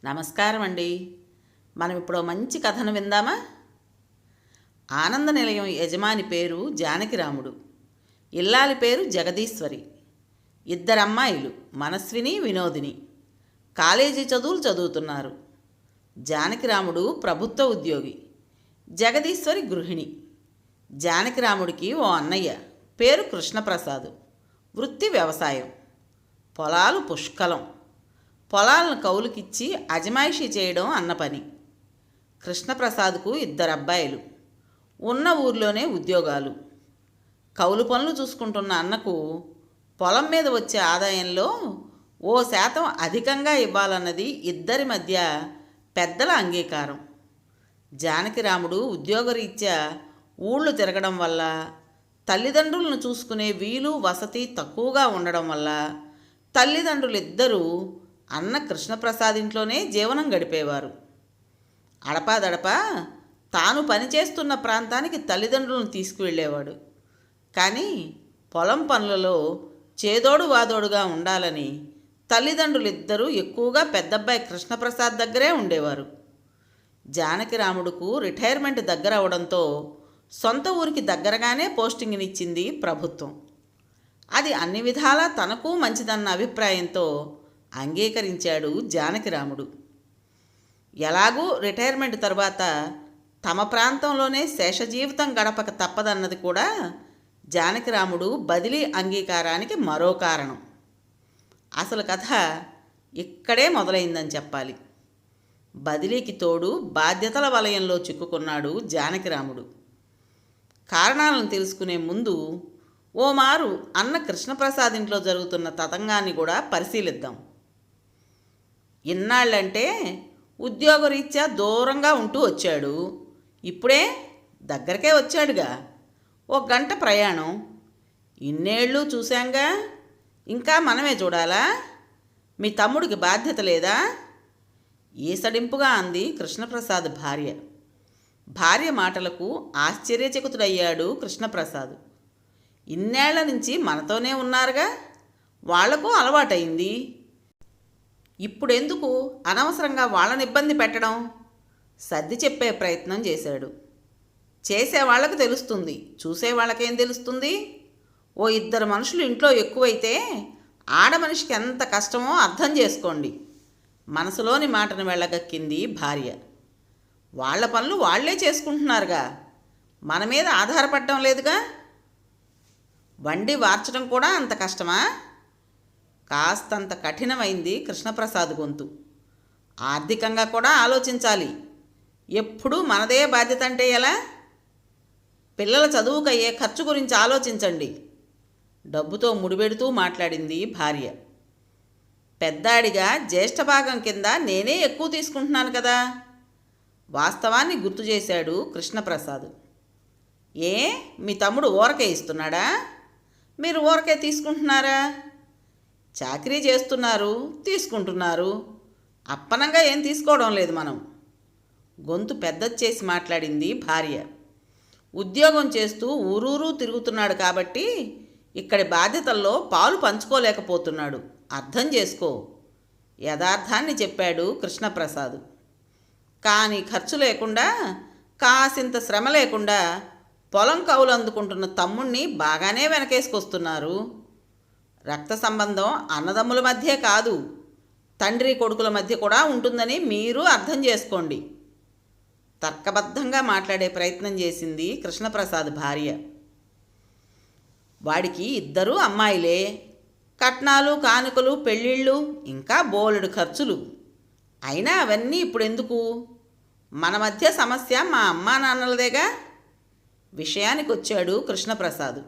నమస్కారం అండి. మనం ఇప్పుడు మంచి కథను విందామా? ఆనంద నిలయం యజమాని పేరు జానకిరాముడు, ఇల్లాలి పేరు జగదీశ్వరి. ఇద్దరమ్మాయిలు మనస్విని, వినోదిని. కాలేజీ చదువులు చదువుతున్నారు. జానకిరాముడు ప్రభుత్వ ఉద్యోగి, జగదీశ్వరి గృహిణి. జానకిరాముడికి ఓ అన్నయ్య పేరు కృష్ణప్రసాద్. వృత్తి వ్యవసాయం. పొలాలు పుష్కలం. పొలాలను కౌలుకిచ్చి అజమాయిషీ చేయడం అన్న పని. కృష్ణప్రసాద్కు ఇద్దరు అబ్బాయిలు, ఉన్న ఊర్లోనే ఉద్యోగాలు. కౌలు పనులు చూసుకుంటున్న అన్నకు పొలం మీద వచ్చే ఆదాయంలో 1% అధికంగా ఇవ్వాలన్నది ఇద్దరి మధ్య పెద్దల అంగీకారం. జానకిరాముడు ఉద్యోగరీత్యా ఊళ్ళు తిరగడం వల్ల, తల్లిదండ్రులను చూసుకునే వీలు వసతి తక్కువగా ఉండడం వల్ల తల్లిదండ్రులిద్దరూ అన్న కృష్ణప్రసాద్ ఇంట్లోనే జీవనం గడిపేవారు. అడపాదడపా తాను పనిచేస్తున్న ప్రాంతానికి తల్లిదండ్రులను తీసుకువెళ్ళేవాడు. కానీ పొలం పనులలో చేదోడు వాదోడుగా ఉండాలని తల్లిదండ్రులిద్దరూ ఎక్కువగా పెద్దబ్బాయి కృష్ణప్రసాద్ దగ్గరే ఉండేవారు. జానకిరాముడుకు రిటైర్మెంట్ దగ్గర అవడంతో సొంత ఊరికి దగ్గరగానే పోస్టింగ్నిచ్చింది ప్రభుత్వం. అది అన్ని విధాలా తనకు మంచిదన్న అభిప్రాయంతో అంగీకరించాడు జానకిరాముడు. ఎలాగూ రిటైర్మెంట్ తర్వాత తమ ప్రాంతంలోనే శేషజీవితం గడపక తప్పదన్నది కూడా జానకిరాముడు బదిలీ అంగీకారానికి మరో కారణం. అసలు కథ ఇక్కడే మొదలైందని చెప్పాలి. బదిలీకి తోడు బాధ్యతల వలయంలో చిక్కుకున్నాడు జానకిరాముడు. కారణాలను తెలుసుకునే ముందు ఓమారు అన్న కృష్ణప్రసాద్ ఇంట్లో జరుగుతున్న తతంగాన్ని కూడా పరిశీలిద్దాం. ఇన్నాళ్ళంటే ఉద్యోగరీత్యా దూరంగా ఉంటూ వచ్చాడు. ఇప్పుడే దగ్గరకే వచ్చాడుగా. 1 గంట ప్రయాణం. ఇన్నేళ్ళు చూశాంగా, ఇంకా మనమే చూడాలా? మీ తమ్ముడికి బాధ్యత లేదా? ఈసడింపుగా అంది కృష్ణప్రసాద్ భార్య. భార్య మాటలకు ఆశ్చర్యచకితుడయ్యాడు కృష్ణప్రసాద్. ఇన్నేళ్ల నుంచి మనతోనే ఉన్నారుగా, వాళ్లకు అలవాటైంది. ఇప్పుడెందుకు అనవసరంగా వాళ్ళని ఇబ్బంది పెట్టడం? సర్ది చెప్పే ప్రయత్నం చేశాడు. చేసేవాళ్లకు తెలుస్తుంది, చూసేవాళ్ళకేం తెలుస్తుంది? ఓ 2 మనుషులు ఇంట్లో ఎక్కువైతే ఆడమనిషికి ఎంత కష్టమో అర్థం చేసుకోండి. మనసులోని మాటను వెళ్ళగక్కింది భార్య. వాళ్ల పనులు వాళ్లే చేసుకుంటున్నారుగా, మన మీద ఆధారపడడం లేదుగా. వండి వార్చడం కూడా అంత కష్టమా? కాస్తంత కఠినమైంది కృష్ణప్రసాద్ గొంతు. ఆర్థికంగా కూడా ఆలోచించాలి. ఎప్పుడూ మనదే బాధ్యత అంటే ఎలా? పిల్లల చదువుకయ్యే ఖర్చు గురించి ఆలోచించండి. డబ్బుతో ముడిపెడుతూ మాట్లాడింది భార్య. పెద్దాడిగా జ్యేష్ఠ భాగం కింద నేనే ఎక్కువ తీసుకుంటున్నాను కదా. వాస్తవాన్ని గుర్తు చేశాడు కృష్ణప్రసాద్. ఏ, మీ తమ్ముడు ఊరకే ఇస్తున్నాడా? మీరు ఊరకే తీసుకుంటున్నారా? చాకరీ చేస్తున్నారు, తీసుకుంటున్నారు. అప్పనంగా ఏం తీసుకోవడం లేదు మనం. గొంతు పెద్దది చేసి మాట్లాడింది భార్య. ఉద్యోగం చేస్తూ ఊరూరు తిరుగుతున్నాడు కాబట్టి ఇక్కడి బాధ్యతల్లో పాలు పంచుకోలేకపోతున్నాడు. అర్థం చేసుకో. యథార్థాన్ని చెప్పాడు కృష్ణప్రసాద్. కానీ ఖర్చు లేకుండా, కాసింత శ్రమ లేకుండా పొలం కౌలు అందుకుంటున్న తమ్ముణ్ణి బాగానే వెనకేసుకొస్తున్నారు. రక్త సంబంధం అన్నదమ్ముల మధ్య కాదు, తండ్రి కొడుకుల మధ్య కూడా ఉంటుందని మీరు అర్థం చేసుకోండి. తర్కబద్ధంగా మాట్లాడే ప్రయత్నం చేసింది కృష్ణప్రసాద్ భార్య. వాడికి 2 అమ్మాయిలే. కట్నాలు, కానుకలు, పెళ్ళిళ్ళు, ఇంకా బోలెడు ఖర్చులు. అయినా అవన్నీ ఇప్పుడెందుకు? మన మధ్య సమస్య మా అమ్మా నాన్నలదేగా. విషయానికి వచ్చాడు కృష్ణప్రసాద్.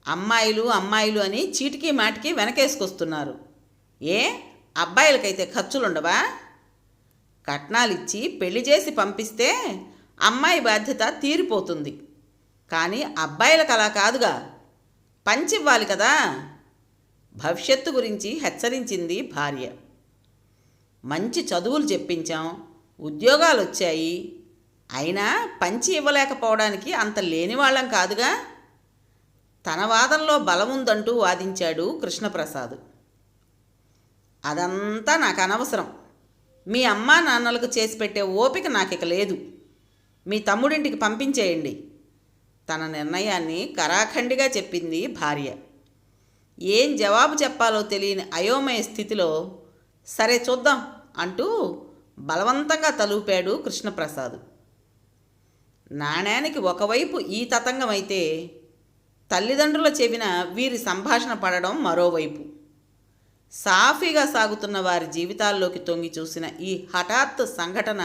అమ్మాయిలు అమ్మాయిలు అని చీటికి మాటికి వెనకేసుకొస్తున్నారు. ఏ, అబ్బాయిలకైతే ఖర్చులుండవా? కట్నాలిచ్చి పెళ్లి చేసి పంపిస్తే అమ్మాయి బాధ్యత తీరిపోతుంది. కానీ అబ్బాయిలకు అలా కాదుగా, పంచివ్వాలి కదా. భవిష్యత్తు గురించి హెచ్చరించింది భార్య. మంచి చదువులు చెప్పించాం, ఉద్యోగాలు వచ్చాయి. అయినా పంచి ఇవ్వలేకపోవడానికి అంత లేనివాళ్ళం కాదుగా. తన వాదనలో బలముందంటూ వాదించాడు కృష్ణప్రసాద్. అదంతా నాకు అనవసరం. మీ అమ్మా నాన్నలకు చేసి పెట్టే ఓపిక నాకిక లేదు. మీ తమ్ముడింటికి పంపించేయండి. తన నిర్ణయాన్ని కరాఖండిగా చెప్పింది భార్య. ఏం జవాబు చెప్పాలో తెలియని అయోమయ స్థితిలో సరే చూద్దాం అంటూ బలవంతంగా తలూపాడు కృష్ణప్రసాద్. నాణ్యానికి ఒకవైపు ఈ తతంగం అయితే తల్లిదండ్రుల చెవిన వీరి సంభాషణ పడడం మరోవైపు. సాఫీగా సాగుతున్న వారి జీవితాల్లోకి తొంగి చూసిన ఈ హఠాత్ సంఘటన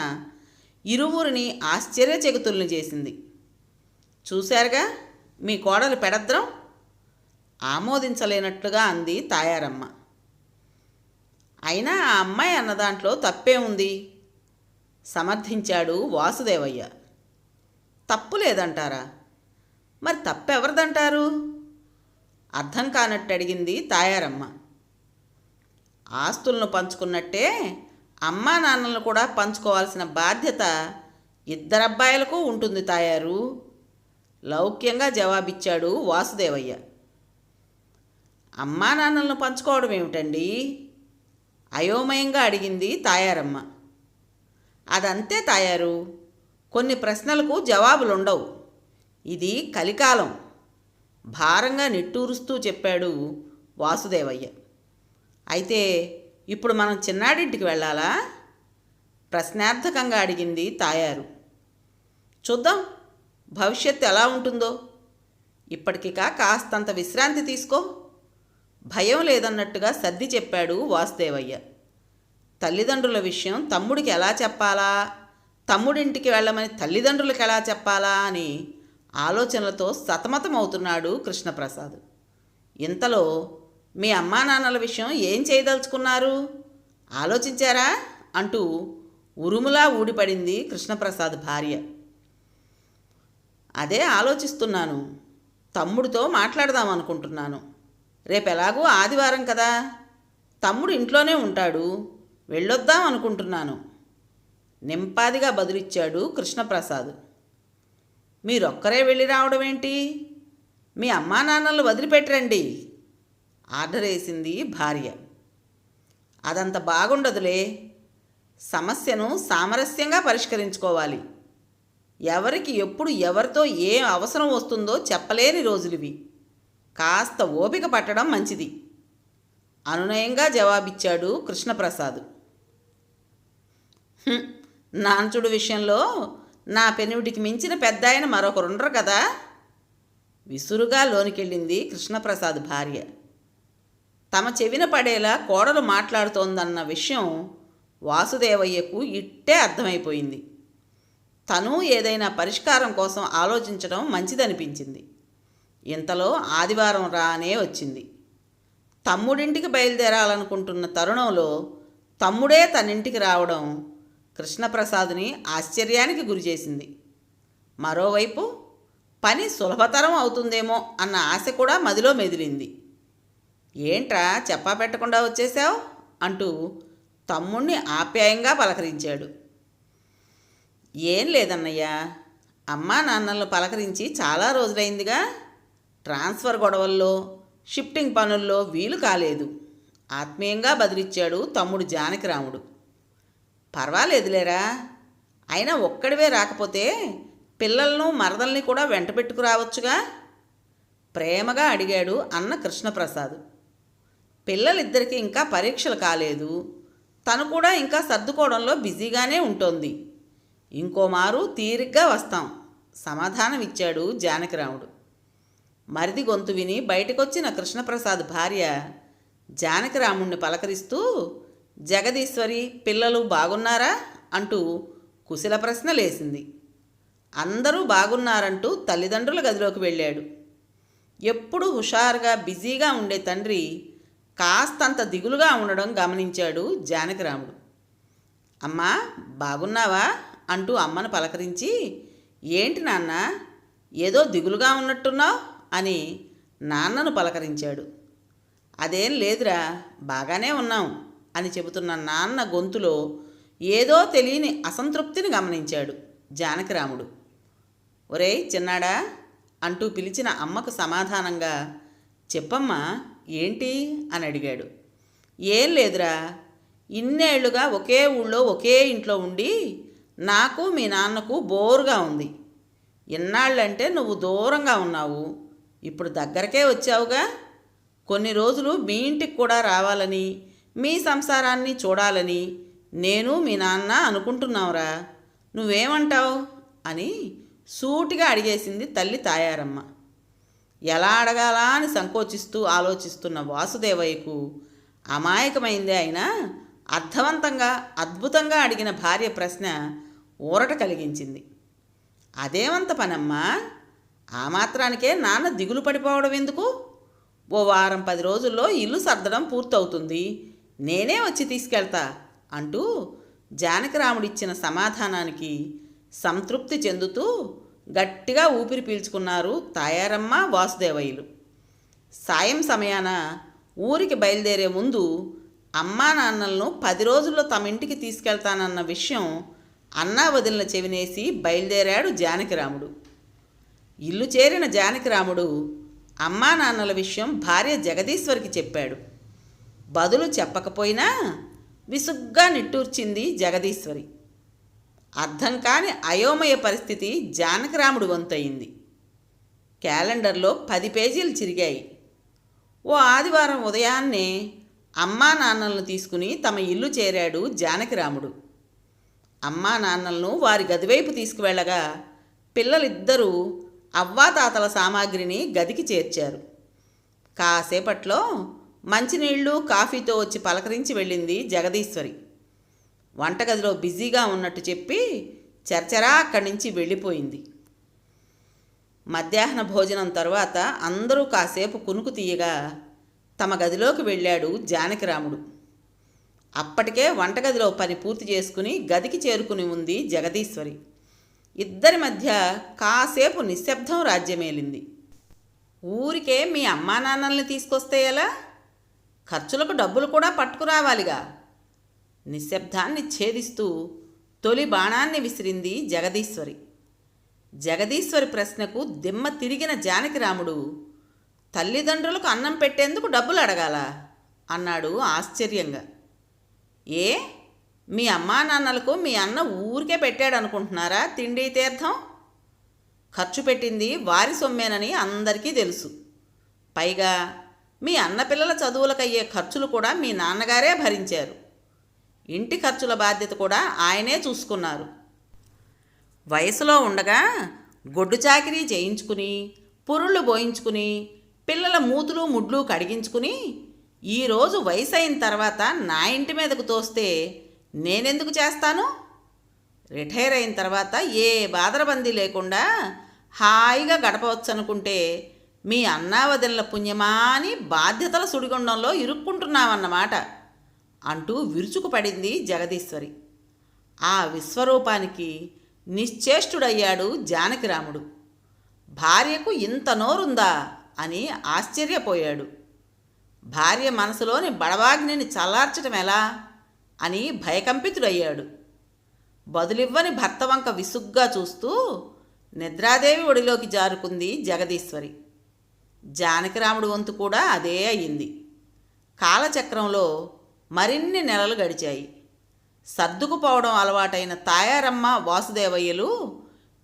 ఇరువురిని ఆశ్చర్యచకితుల్ని చేసింది. చూశారుగా మీ కోడలు పెడద్రం, ఆమోదించలేనట్లుగా అంది తాయారమ్మ. అయినా ఆ అమ్మాయి అన్న దాంట్లో తప్పే ఉంది, సమర్థించాడు వాసుదేవయ్య. తప్పు లేదంటారా? మరి తప్పెవరిదంటారు? అర్థం కానట్టు అడిగింది తాయారమ్మ. ఆస్తులను పంచుకున్నట్టే అమ్మా నాన్నలను కూడా పంచుకోవాల్సిన బాధ్యత ఇద్దరబ్బాయిలకు ఉంటుంది తాయారు, లౌక్యంగా జవాబిచ్చాడు వాసుదేవయ్య. అమ్మా నాన్నలను పంచుకోవడం ఏమిటండి? అయోమయంగా అడిగింది తాయారమ్మ. అదంతే తాయారు, కొన్ని ప్రశ్నలకు జవాబులుండవు. ఇది కలికాలం, భారంగా నిట్టూరుస్తూ చెప్పాడు వాసుదేవయ్య. అయితే ఇప్పుడు మనం చిన్నాడింటికి వెళ్ళాలా? ప్రశ్నార్థకంగా అడిగింది తాయారు. చూద్దాం భవిష్యత్తు ఎలా ఉంటుందో. ఇప్పటికిక కాస్తంత విశ్రాంతి తీసుకో. భయం లేదన్నట్టుగా సర్ది చెప్పాడు వాసుదేవయ్య. తల్లిదండ్రుల విషయం తమ్ముడికి ఎలా చెప్పాలా, తమ్ముడింటికి వెళ్ళమని తల్లిదండ్రులకు ఎలా చెప్పాలా అని ఆలోచనలతో సతమతమవుతున్నాడు కృష్ణప్రసాద్. ఇంతలో మీ అమ్మా నాన్నల విషయం ఏం చేయదలుచుకున్నారు, ఆలోచించారా అంటూ ఉరుములా ఊడిపడింది కృష్ణప్రసాద్ భార్య. అదే ఆలోచిస్తున్నాను. తమ్ముడితో మాట్లాడదాం అనుకుంటున్నాను. రేపు ఎలాగూ ఆదివారం కదా, తమ్ముడు ఇంట్లోనే ఉంటాడు, వెళ్ళొద్దాం అనుకుంటున్నాను నింపాదిగా బదులిచ్చాడు కృష్ణప్రసాద్. మీరొక్కరే వెళ్ళి రావడం ఏంటి? మీ అమ్మా నాన్నలు వదిలిపెట్టరండి ఆర్డర్ వేసింది భార్య. అదంత బాగుండదులే, సమస్యను సామరస్యంగా పరిష్కరించుకోవాలి. ఎవరికి ఎప్పుడు ఎవరితో ఏ అవసరం వస్తుందో చెప్పలేని రోజులివి. కాస్త ఓపిక పట్టడం మంచిది అనునయంగా జవాబిచ్చాడు కృష్ణప్రసాద్. నాంచుడు విషయంలో నా పెనుడికి మించిన పెద్దాయన మరొకరుండరు కదా, విసురుగా లోనికెళ్ళింది కృష్ణప్రసాద్ భార్య. తమ చెవిన పడేలా కోడలు మాట్లాడుతోందన్న విషయం వాసుదేవయ్యకు ఇట్టే అర్థమైపోయింది. తను ఏదైనా పరిష్కారం కోసం ఆలోచించడం మంచిదనిపించింది. ఇంతలో ఆదివారం రానే వచ్చింది. తమ్ముడింటికి బయలుదేరాలనుకుంటున్న తరుణంలో తమ్ముడే తనింటికి రావడం కృష్ణప్రసాద్ని ఆశ్చర్యానికి గురిచేసింది. మరోవైపు పని సులభతరం అవుతుందేమో అన్న ఆశ కూడా మదిలో మెదిలింది. ఏంట్రా చెప్పా పెట్టకుండా వచ్చేశావు అంటూ తమ్ముణ్ణి ఆప్యాయంగా పలకరించాడు. ఏం లేదన్నయ్యా, అమ్మా నాన్నలను పలకరించి చాలా రోజులైందిగా, ట్రాన్స్ఫర్ గొడవల్లో షిఫ్టింగ్ పనుల్లో వీలు కాలేదు ఆత్మీయంగా బదిలిచ్చాడు తమ్ముడు జానకిరాముడు. పర్వాలేదులేరా, అయినా ఒక్కడివే రాకపోతే పిల్లలను మరదల్ని కూడా వెంట పెట్టుకురావచ్చుగా ప్రేమగా అడిగాడు అన్న కృష్ణప్రసాద్. పిల్లలిద్దరికీ ఇంకా పరీక్షలు కాలేదు, తను కూడా ఇంకా సర్దుకోవడంలో బిజీగానే ఉంటుంది. ఇంకోమారు తీరిగ్గా వస్తాం సమాధానం ఇచ్చాడు జానకిరాముడు. మరిది గొంతు విని బయటకొచ్చిన కృష్ణప్రసాద్ భార్య జానకిరాముణ్ణి పలకరిస్తూ, జగదీశ్వరి పిల్లలు బాగున్నారా అంటూ కుశల ప్రశ్నలేసింది. అందరూ బాగున్నారంటూ తల్లిదండ్రుల గదిలోకి వెళ్ళాడు. ఎప్పుడూ హుషారుగా బిజీగా ఉండే తండ్రి కాస్తంత దిగులుగా ఉండడం గమనించాడు జానకిరాముడు. అమ్మా బాగున్నావా అంటూ అమ్మను పలకరించి, ఏంటి నాన్న ఏదో దిగులుగా ఉన్నట్టున్నావు అని నాన్నను పలకరించాడు. అదేం లేదురా, బాగానే ఉన్నాం అని చెబుతున్న నాన్న గొంతులో ఏదో తెలియని అసంతృప్తిని గమనించాడు జానకిరాముడు. ఒరేయ్ చిన్నాడా అంటూ పిలిచిన అమ్మకు సమాధానంగా, చెప్పమ్మా ఏంటి అని అడిగాడు. ఏం లేదురా, ఇన్నేళ్లుగా ఒకే ఊళ్ళో ఒకే ఇంట్లో ఉండి నాకు మీ నాన్నకు బోరుగా ఉంది. ఇన్నాళ్ళంటే నువ్వు దూరంగా ఉన్నావు, ఇప్పుడు దగ్గరకే వచ్చావుగా. కొన్ని రోజులు మీ ఇంటికి కూడా రావాలని, మీ సంసారాన్ని చూడాలని నేను మీ నాన్న అనుకుంటున్నావురా. నువ్వేమంటావు అని సూటిగా అడిగేసింది తల్లి తాయారమ్మ. ఎలా అడగాలా అని సంకోచిస్తూ ఆలోచిస్తున్న వాసుదేవయ్యకు అమాయకమైందే అయినా అర్థవంతంగా అద్భుతంగా అడిగిన భార్య ప్రశ్న ఊరట కలిగించింది. అదేమంత పనమ్మా, ఆ మాత్రానికే నాన్న దిగులు పడిపోవడం ఎందుకు? ఓ వారం 10 రోజుల్లో ఇల్లు సర్దడం పూర్తవుతుంది, నేనే వచ్చి తీసుకెళ్తా అంటూ జానకిరాముడిచ్చిన సమాధానానికి సంతృప్తి చెందుతూ గట్టిగా ఊపిరి పీల్చుకున్నారు తాయారమ్మ వాసుదేవయ్యలు. సాయం సమయాన ఊరికి బయలుదేరే ముందు అమ్మా నాన్నలను 10 రోజుల్లో తమ ఇంటికి తీసుకెళ్తానన్న విషయం అన్నా వదిలిన చెవినేసి బయలుదేరాడు జానకిరాముడు. ఇల్లు చేరిన జానకిరాముడు అమ్మా నాన్నల విషయం భార్య జగదీశ్వరికి చెప్పాడు. బదులు చెప్పకపోయినా విసుగ్గా నిట్టూర్చింది జగదీశ్వరి. అర్థం కాని అయోమయ పరిస్థితి జానకిరాముడు వంతయింది. క్యాలెండర్లో 10 పేజీలు చిరిగాయి. ఓ ఆదివారం ఉదయాన్నే అమ్మా నాన్నలను తీసుకుని తమ ఇల్లు చేరాడు జానకిరాముడు. అమ్మా నాన్నలను వారి గదివైపు తీసుకువెళ్ళగా పిల్లలిద్దరూ అవ్వాతాతల సామాగ్రిని గదికి చేర్చారు. కాసేపట్లో మంచినీళ్లు కాఫీతో వచ్చి పలకరించి వెళ్ళింది జగదీశ్వరి. వంటగదిలో బిజీగా ఉన్నట్టు చెప్పి చర్చరా అక్కడి నుంచి వెళ్ళిపోయింది. మధ్యాహ్న భోజనం తరువాత అందరూ కాసేపు కునుకు తీయగా తమ గదిలోకి వెళ్ళాడు జానకిరాముడు. అప్పటికే వంటగదిలో పని పూర్తి చేసుకుని గదికి చేరుకుని ఉంది జగదీశ్వరి. ఇద్దరి మధ్య కాసేపు నిశ్శబ్దం రాజ్యమేలింది. ఊరికే మీ అమ్మా నాన్నల్ని తీసుకొస్తే ఎలా? ఖర్చులకు డబ్బులు కూడా పట్టుకురావాలిగా. నిశ్శబ్దాన్ని ఛేదిస్తూ తొలి బాణాన్ని విసిరింది జగదీశ్వరి. జగదీశ్వరి ప్రశ్నకు దిమ్మ తిరిగిన జానకిరాముడు తల్లిదండ్రులకు అన్నం పెట్టేందుకు డబ్బులు అడగాల అన్నాడు ఆశ్చర్యంగా. ఏ, మీ అమ్మా నాన్నలకు మీ అన్న ఊరికే పెట్టాడనుకుంటున్నారా తిండి తీర్థం? ఖర్చు పెట్టింది వారి సొమ్మేనని అందరికీ తెలుసు. పైగా మీ అన్న పిల్లల చదువులకయ్యే ఖర్చులు కూడా మీ నాన్నగారే భరించారు. ఇంటి ఖర్చుల బాధ్యత కూడా ఆయనే చూసుకున్నారు. వయసులో ఉండగా గొడ్డు చాకిరీ చేయించుకుని, పురుళ్ళు పోయించుకుని, పిల్లల మూతులు ముడ్లు కడిగించుకుని, ఈరోజు వయసు అయిన తర్వాత నా ఇంటి మీదకు తోస్తే నేనెందుకు చేస్తాను? రిటైర్ అయిన తర్వాత ఏ బాదరబందీ లేకుండా హాయిగా గడపవచ్చు అనుకుంటే మీ అన్నా వదిలిన పుణ్యమా అని బాధ్యతల సుడిగుండంలో ఇరుక్కుంటున్నామన్నమాట అంటూ విరుచుకుపడింది జగదీశ్వరి. ఆ విశ్వరూపానికి నిశ్చేష్టుడయ్యాడు జానకిరాముడు. భార్యకు ఇంత నోరుందా అని ఆశ్చర్యపోయాడు. భార్య మనసులోని బడవాగ్నిని చల్లార్చటం ఎలా అని భయకంపితుడయ్యాడు. బదులివ్వని భర్త వంక విసుగ్గా చూస్తూ నిద్రాదేవి ఒడిలోకి జారుకుంది జగదీశ్వరి. జానకిరాముడు వంతు కూడా అదే అయింది. కాలచక్రంలో మరిన్ని నెలలు గడిచాయి. సర్దుకుపోవడం అలవాటైన తాయారమ్మ వాసుదేవయ్యలు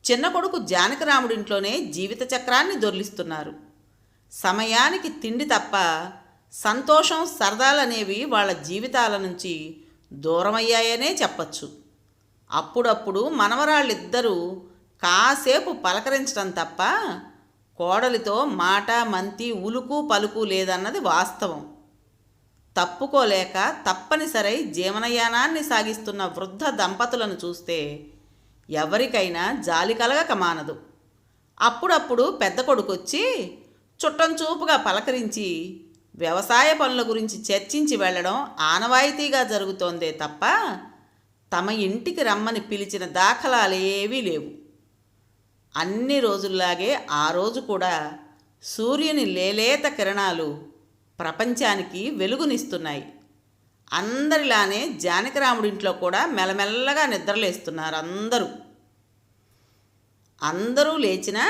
చిన్న కొడుకు జానకిరాముడింట్లోనే జీవిత చక్రాన్ని దొర్లిస్తున్నారు. సమయానికి తిండి తప్ప సంతోషం సరదాలనేవి వాళ్ళ జీవితాల నుంచి దూరమయ్యాయనే చెప్పచ్చు. అప్పుడప్పుడు మనవరాళ్ళిద్దరూ కాసేపు పలకరించడం తప్ప కోడలితో మాట మంతి ఉలుకు పలుకు లేదన్నది వాస్తవం. తప్పుకోలేక తప్పనిసరై జీవనయానాన్ని సాగిస్తున్న వృద్ధ దంపతులను చూస్తే ఎవరికైనా జాలి కలగక మానదు. అప్పుడప్పుడు పెద్ద కొడుకొచ్చి చుట్టంచూపుగా పలకరించి వ్యవసాయ పనుల గురించి చర్చించి వెళ్ళడం ఆనవాయితీగా జరుగుతోందే తప్ప తమ ఇంటికి రమ్మని పిలిచిన దాఖలాలేవీ లేవు. అన్ని రోజుల్లాగే ఆ రోజు కూడా సూర్యుని లేలేత కిరణాలు ప్రపంచానికి వెలుగునిస్తున్నాయి. అందరిలానే జానకిరాముడింట్లో కూడా మెల్లమెల్లగా నిద్రలేస్తున్నారు అందరూ లేచినా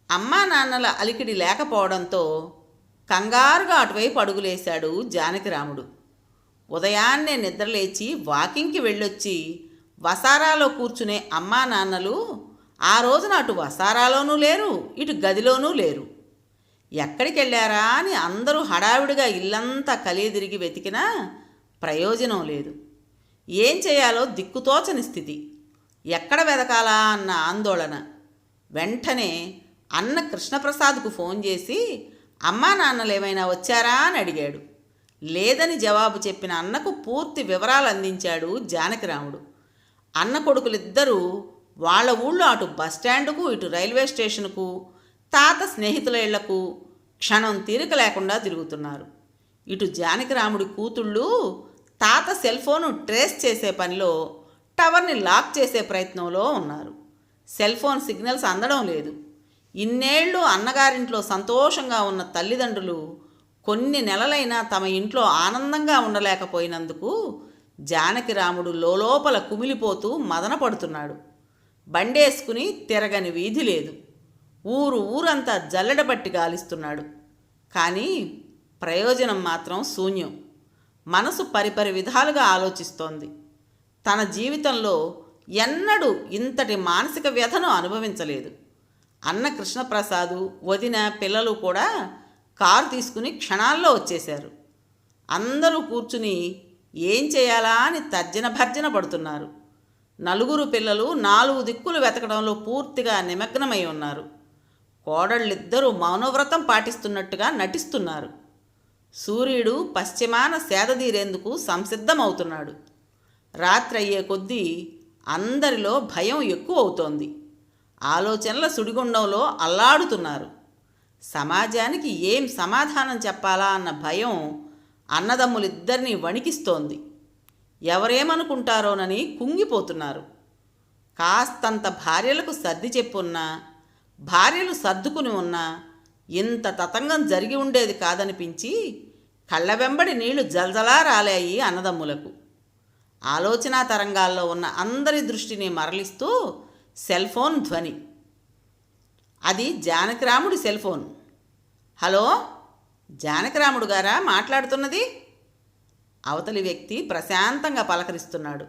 అమ్మా నాన్నల అలికిడి లేకపోవడంతో కంగారుగా అటువైపు అడుగులేశాడు జానకిరాముడు. ఉదయాన్నే నిద్రలేచి వాకింగ్కి వెళ్ళొచ్చి వసారాలో కూర్చునే అమ్మా నాన్నలు ఆ రోజున అటు వసారాలోనూ లేరు, ఇటు గదిలోనూ లేరు. ఎక్కడికి వెళ్ళారా అని అందరూ హడావిడిగా ఇల్లంతా కలియదిరిగి వెతికినా ప్రయోజనం లేదు. ఏం చేయాలో దిక్కుతోచని స్థితి. ఎక్కడ వెతకాలా అన్న ఆందోళన. వెంటనే అన్న కృష్ణప్రసాద్కు ఫోన్ చేసి అమ్మా నాన్నలు ఏమైనా వచ్చారా అని అడిగాడు. లేదని జవాబు చెప్పిన అన్నకు పూర్తి వివరాలు అందించాడు జానకిరాముడు. అన్న కొడుకులిద్దరూ వాళ్ళ ఊళ్ళో అటు బస్టాండుకు, ఇటు రైల్వే స్టేషన్కు, తాత స్నేహితుల ఇళ్లకు క్షణం తీరిక లేకుండా తిరుగుతున్నారు. ఇటు జానకిరాముడి కూతుళ్ళు తాత సెల్ ఫోను ట్రేస్ చేసే పనిలో, టవర్ని లాక్ చేసే ప్రయత్నంలో ఉన్నారు. సెల్ ఫోన్ సిగ్నల్స్ అందడం లేదు. ఇన్నేళ్లు అన్నగారింట్లో సంతోషంగా ఉన్న తల్లిదండ్రులు కొన్ని నెలలైనా తమ ఇంట్లో ఆనందంగా ఉండలేకపోయినందుకు జానకిరాముడు లోపల కుమిలిపోతూ మదన పడుతున్నాడు. బండేసుకుని తిరగని వీధి లేదు. ఊరంతా జల్లెడబట్టి గాలిస్తున్నాడు. కానీ ప్రయోజనం మాత్రం శూన్యం. మనసు పరిపరి విధాలుగా ఆలోచిస్తోంది. తన జీవితంలో ఎన్నడూ ఇంతటి మానసిక వ్యధను అనుభవించలేదు. అన్న కృష్ణప్రసాదు, వదిన, పిల్లలు కూడా కారు తీసుకుని క్షణాల్లో వచ్చేశారు. అందరూ కూర్చుని ఏం చేయాలా అని తర్జన భర్జన పడుతున్నారు. నలుగురు పిల్లలు 4 దిక్కులు వెతకడంలో పూర్తిగా నిమగ్నమై ఉన్నారు. కోడళ్ళిద్దరూ మౌనవ్రతం పాటిస్తున్నట్టుగా నటిస్తున్నారు. సూర్యుడు పశ్చిమాన సేదదీరేందుకు సంసిద్ధమవుతున్నాడు. రాత్రయ్యే కొద్దీ అందరిలో భయం ఎక్కువ అవుతోంది. ఆలోచనల సుడిగుండంలో అల్లాడుతున్నారు. సమాజానికి ఏం సమాధానం చెప్పాలా అన్న భయం అన్నదమ్ములిద్దరినీ వణికిస్తోంది. ఎవరేమనుకుంటారోనని కుంగిపోతున్నారు. కాస్తంత భార్యలకు సర్ది చెప్పున్నా, భార్యలు సర్దుకుని ఉన్నా ఇంత తతంగం జరిగి ఉండేది కాదనిపించి కళ్ళ వెంబడి నీళ్లు జల్జలా రాలాయి అన్నదమ్ములకు. ఆలోచనా తరంగాల్లో ఉన్న అందరి దృష్టిని మరలిస్తూ సెల్ ఫోన్ ధ్వని. అది జానకిరాముడి సెల్ ఫోన్. హలో, జానకిరాముడు గారా మాట్లాడుతున్నది? అవతలి వ్యక్తి ప్రశాంతంగా పలకరిస్తున్నాడు.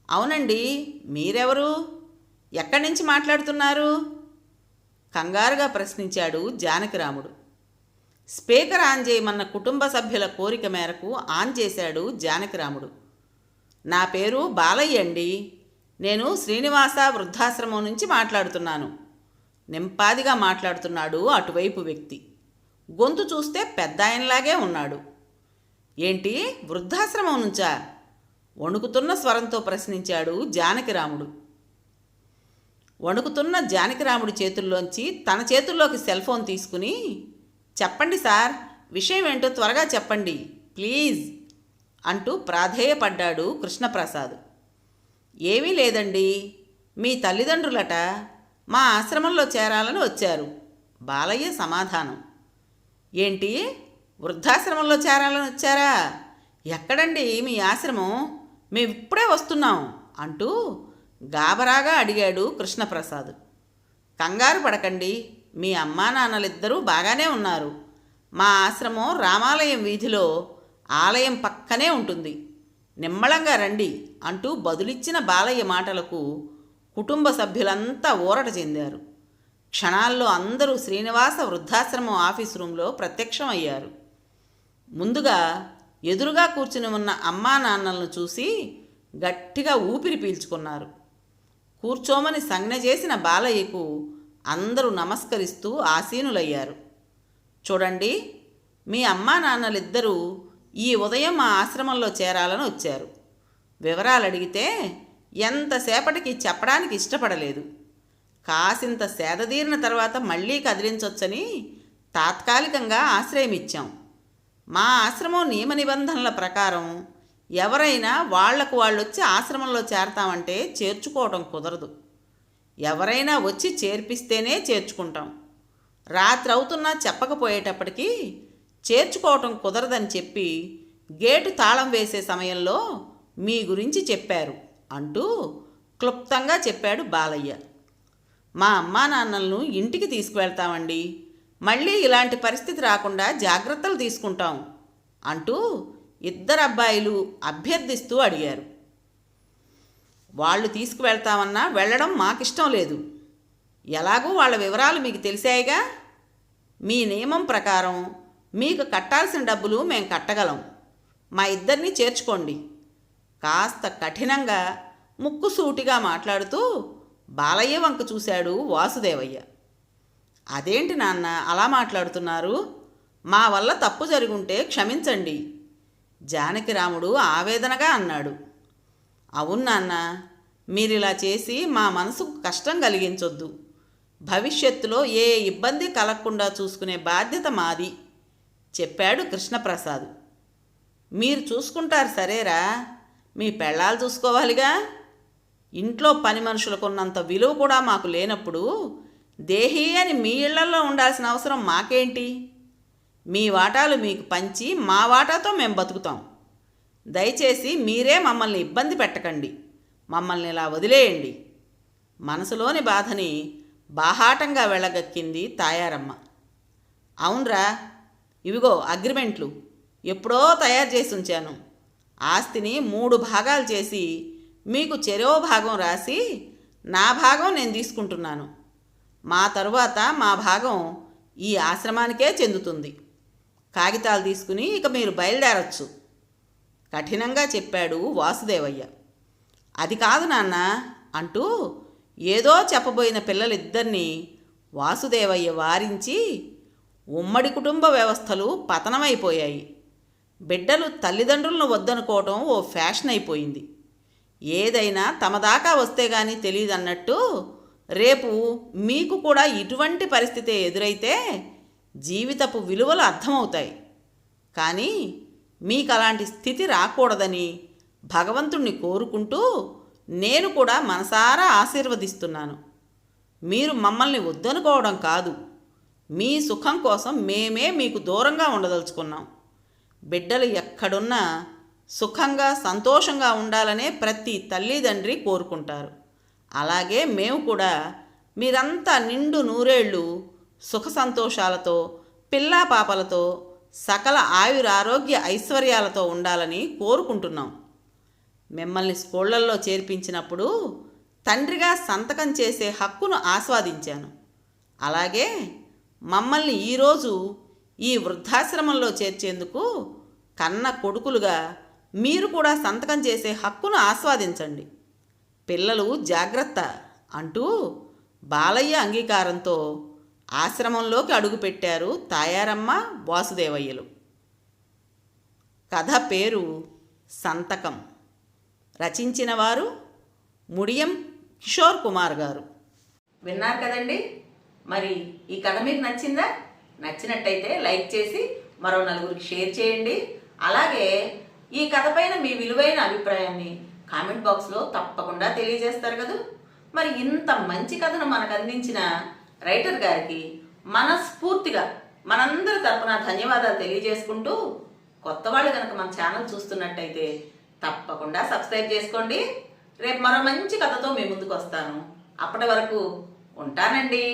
అవునండి, మీరెవరు? ఎక్కడి నుంచి మాట్లాడుతున్నారు? కంగారుగా ప్రశ్నించాడు జానకిరాముడు. స్పీకర్ ఆన్ చేయమన్న కుటుంబ సభ్యుల కోరిక మేరకు ఆన్ చేశాడు జానకిరాముడు. నా పేరు బాలయ్య అండి. నేను శ్రీనివాస వృద్ధాశ్రమం నుంచి మాట్లాడుతున్నాను. నింపాదిగా మాట్లాడుతున్నాడు అటువైపు వ్యక్తి. గొంతు చూస్తే పెద్ద ఆయనలాగే ఉన్నాడు. ఏంటి, వృద్ధాశ్రమం నుంచా? వణుకుతున్న స్వరంతో ప్రశ్నించాడు జానకిరాముడు. వణుకుతున్న జానకిరాముడి చేతుల్లోంచి తన చేతుల్లోకి సెల్ ఫోన్ తీసుకుని, చెప్పండి సార్, విషయం ఏంటో త్వరగా చెప్పండి ప్లీజ్ అంటూ ప్రాధేయపడ్డాడు కృష్ణప్రసాద్. ఏమీ లేదండి, మీ తల్లిదండ్రులట మా ఆశ్రమంలో చేరాలని వచ్చారు. బాలయ్య సమాధానం. ఏంటి, వృద్ధాశ్రమంలో చేరాలని వచ్చారా? ఎక్కడండి మీ ఆశ్రమం? మేము ఇప్పుడే వస్తున్నాం అంటూ గాబరాగా అడిగాడు కృష్ణప్రసాద్. కంగారు పడకండి, మీ అమ్మా నాన్నలిద్దరూ బాగానే ఉన్నారు. మా ఆశ్రమం రామాలయం వీధిలో ఆలయం పక్కనే ఉంటుంది. నిమ్మళంగా రండి అంటూ బదులిచ్చిన బాలయ్య మాటలకు కుటుంబ సభ్యులంతా ఊరట చెందారు. క్షణాల్లో అందరూ శ్రీనివాస వృద్ధాశ్రమం ఆఫీస్ రూంలో ప్రత్యక్షమయ్యారు. ముందుగా ఎదురుగా కూర్చుని ఉన్న అమ్మా నాన్నలను చూసి గట్టిగా ఊపిరి పీల్చుకున్నారు. కూర్చోమని సంజ్ఞ చేసిన బాలయ్యకు అందరూ నమస్కరిస్తూ ఆసీనులయ్యారు. చూడండి, మీ అమ్మా నాన్నలిద్దరూ ఈ ఉదయం మా ఆశ్రమంలో చేరాలని వచ్చారు. వివరాలు అడిగితే ఎంతసేపటికి చెప్పడానికి ఇష్టపడలేదు. కాసింత సేదదీరిన తర్వాత మళ్ళీ కదిలించొచ్చని తాత్కాలికంగా ఆశ్రయం ఇచ్చాం. మా ఆశ్రమం నియమ నిబంధనల ప్రకారం ఎవరైనా వాళ్లకు వాళ్ళొచ్చి ఆశ్రమంలో చేరతామంటే చేర్చుకోవటం కుదరదు. ఎవరైనా వచ్చి చేర్పిస్తేనే చేర్చుకుంటాం. రాత్రి అవుతున్నా చెప్పకపోయేటప్పటికీ చేర్చుకోవటం కుదరదని చెప్పి గేటు తాళం వేసే సమయంలో మీ గురించి చెప్పారు అంటూ క్లుప్తంగా చెప్పాడు బాలయ్య. మా అమ్మా నాన్నలను ఇంటికి తీసుకువెళ్తామండి. మళ్ళీ ఇలాంటి పరిస్థితి రాకుండా జాగ్రత్తలు తీసుకుంటాం అంటూ ఇద్దరు అబ్బాయిలు అభ్యర్థిస్తూ అడిగారు. వాళ్ళు తీసుకువెళ్తామన్నా వెళ్ళడం మాకిష్టం లేదు. ఎలాగూ వాళ్ళ వివరాలు మీకు తెలిసాయిగా. మీ నియమం ప్రకారం మీకు కట్టాల్సిన డబ్బులు మేము కట్టగలం. మా ఇద్దరిని చేర్చుకోండి. కాస్త కఠినంగా ముక్కుసూటిగా మాట్లాడుతూ బాలయ్య వంక చూశాడు వాసుదేవయ్య. అదేంటి నాన్న అలా మాట్లాడుతున్నారు? మా వల్ల తప్పు జరుగుంటే క్షమించండి, జానకిరాముడు ఆవేదనగా అన్నాడు. అవును నాన్న, మీరిలా చేసి మా మనసుకు కష్టం కలిగించొద్దు. భవిష్యత్తులో ఏ ఇబ్బంది కలగకుండా చూసుకునే బాధ్యత మాది, చెప్పాడు కృష్ణప్రసాద్. మీరు చూసుకుంటారు సరేరా, మీ పెళ్ళాలు చూసుకోవాలిగా. ఇంట్లో పని మనుషులకున్నంత విలువ కూడా మాకు లేనప్పుడు దేహీ అని మీ ఇళ్లలో ఉండాల్సిన అవసరం మాకేంటి? మీ వాటాలు మీకు పంచి మా వాటాతో మేము బతుకుతాం. దయచేసి మీరే మమ్మల్ని ఇబ్బంది పెట్టకండి, మమ్మల్ని ఇలా వదిలేయండి. మనసులోని బాధని బాహాటంగా వెళ్ళగక్కింది తాయారమ్మ. అవునరా, ఇవిగో అగ్రిమెంట్లు ఎప్పుడో తయారు చేసి ఉంచాను. ఆస్తిని 3 భాగాలు చేసి మీకు చెరో భాగం రాసి నా భాగం నేను తీసుకుంటున్నాను. మా తరువాత మా భాగం ఈ ఆశ్రమానికే చెందుతుంది. కాగితాలు తీసుకుని ఇక మీరు బయలుదేరచ్చు, కఠినంగా చెప్పాడు వాసుదేవయ్య. అది కాదు నాన్న అంటూ ఏదో చెప్పబోయిన పిల్లలిద్దరినీ వాసుదేవయ్య వారించి, ఉమ్మడి కుటుంబ వ్యవస్థలు పతనమైపోయాయి. బిడ్డలు తల్లిదండ్రులను వద్దనుకోవటం ఓ ఫ్యాషన్ అయిపోయింది. ఏదైనా తమ దాకా వస్తే కానీ తెలియదన్నట్టు రేపు మీకు కూడా ఇటువంటి పరిస్థితి ఎదురైతే జీవితపు విలువలు అర్థమవుతాయి. కానీ మీకు అలాంటి స్థితి రాకూడదని భగవంతుణ్ణి కోరుకుంటూ నేను కూడా మనసారా ఆశీర్వదిస్తున్నాను. మీరు మమ్మల్ని వద్దనుకోవడం కాదు, మీ సుఖం కోసం మేమే మీకు దూరంగా ఉండదలుచుకున్నాం. బిడ్డలు ఎక్కడున్నా సుఖంగా సంతోషంగా ఉండాలనే ప్రతి తల్లిదండ్రి కోరుకుంటారు. అలాగే మేము కూడా మీరంతా నిండు నూరేళ్ళు సుఖ సంతోషాలతో పిల్లా పాపలతో సకల ఆయురారోగ్య ఐశ్వర్యాలతో ఉండాలని కోరుకుంటున్నాం. మిమ్మల్ని స్కూళ్లలో చేర్పించినప్పుడు తండ్రిగా సంతకం చేసే హక్కును ఆస్వాదించాను. అలాగే మమ్మల్ని ఈరోజు ఈ వృద్ధాశ్రమంలో చేర్చేందుకు కన్న కొడుకులుగా మీరు కూడా సంతకం చేసే హక్కును ఆస్వాదించండి. పిల్లలు జాగ్రత్త అంటూ బాలయ్య అంగీకారంతో ఆశ్రమంలోకి అడుగుపెట్టారు తాయారమ్మ, వాసుదేవయ్యలు. కథ పేరు సంతకం. రచించిన వారు ముడియం కిషోర్ కుమార్ గారు. విన్నారు కదండి. మరి ఈ కథ మీకు నచ్చిందా? నచ్చినట్టయితే లైక్ చేసి మరో నలుగురికి షేర్ చేయండి. అలాగే ఈ కథ పైన మీ విలువైన అభిప్రాయాన్ని కామెంట్ బాక్స్లో తప్పకుండా తెలియజేస్తారు కదా. మరి ఇంత మంచి కథను మనకు అందించిన రైటర్ గారికి మనస్ఫూర్తిగా మనందరి తరపున ధన్యవాదాలు తెలియజేసుకుంటూ, కొత్త వాళ్ళు కనుక మన ఛానల్ చూస్తున్నట్టయితే తప్పకుండా సబ్స్క్రైబ్ చేసుకోండి. రేపు మరో మంచి కథతో మీ ముందుకు వస్తాను. అప్పటి వరకు ఉంటానండి.